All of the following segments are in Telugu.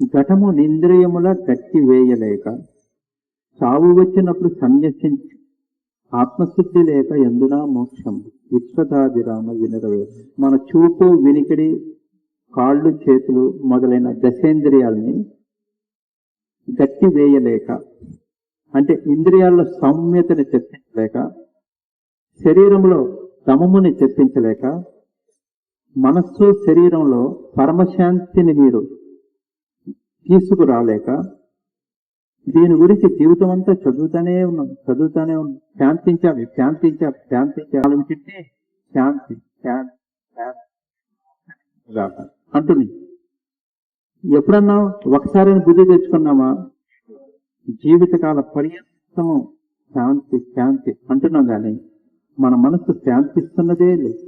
ఘటము నింద్రియముల గట్టి వేయలేక చావు వచ్చినప్పుడు సన్యసించి ఆత్మశుద్ధి లేక ఎందునా మోక్షం విశ్వదాభిరామ వినరవే. మన చూపు, వినికిడి, కాళ్ళు, చేతులు మొదలైన దశేంద్రియాలని గట్టి వేయలేక, అంటే ఇంద్రియాల్లో సౌమ్యతని తెప్పించలేక, శరీరంలో దమముని తెప్పించలేక, మనస్సు శరీరంలో పరమశాంతిని మీరు తీసుకురాలేక, దీని గురించి జీవితం అంతా చదువుతానే ఉన్నాం. శాంతించాలి శాంతి అంటుంది. ఎప్పుడన్నా ఒకసారి బుద్ధి తెచ్చుకున్నామా? జీవితకాల పర్యంతము శాంతి అంటున్నాం, కానీ మన మనసు శాంతిస్తున్నదే లేదు.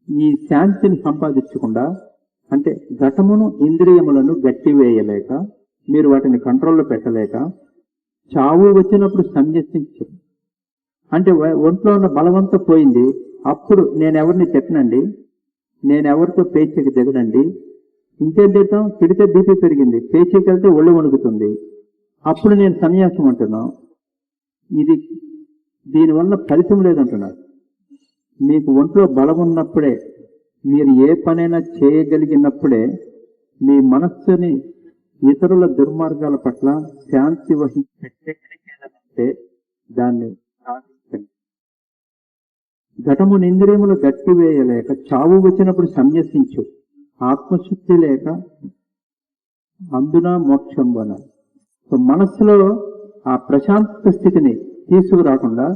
ఈ శాంతిని సంపాదించకుండా, అంటే ఘటమును ఇంద్రియములను గట్టివేయలేక, మీరు వాటిని కంట్రోల్లో పెట్టలేక, చావు వచ్చినప్పుడు సన్యసించారు. అంటే ఒంట్లో ఉన్న బలవంతా పోయింది. అప్పుడు నేనెవరిని తిట్టనండి, నేనెవరితో పేచీకి దిగనండి. ఇంకేం తిడతాం? తిడితే బీపీ పెరిగింది, పేచీకి వెళ్తే ఒళ్ళు వణుకుతుంది. అప్పుడు నేను సన్యాసం అంటున్నాం. దీనివల్ల ఫలితం లేదంటున్నారు. మీకు ఒంట్లో బలం ఉన్నప్పుడే, మీరు ఏ పనైనా చేయగలిగినప్పుడే మీ మనస్సుని ఇతరుల దుర్మార్గాల పట్ల శాంతి వహించే టెక్నిక్ ఏదంటే దాన్ని సాధించండి. ఘటము నింద్రియములు గట్టివేయలేక చావు వచ్చినప్పుడు సన్యసించు ఆత్మశుద్ధి లేక అందున మోక్షం వన. మనస్సులో ఆ ప్రశాంత స్థితిని తీసుకురాకుండా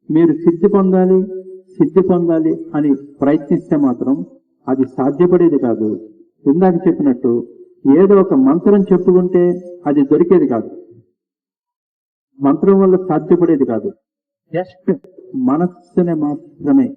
మీరు సిద్ధి పొందాలి అని ప్రయత్నిస్తే మాత్రం అది సాధ్యపడేది కాదు. ఇందాక చెప్పినట్టు ఏదో ఒక మంత్రం చెప్పుకుంటే అది దొరికేది కాదు, మంత్రం వల్ల సాధ్యపడేది కాదు. జస్ట్ మనస్సునే మాత్రమే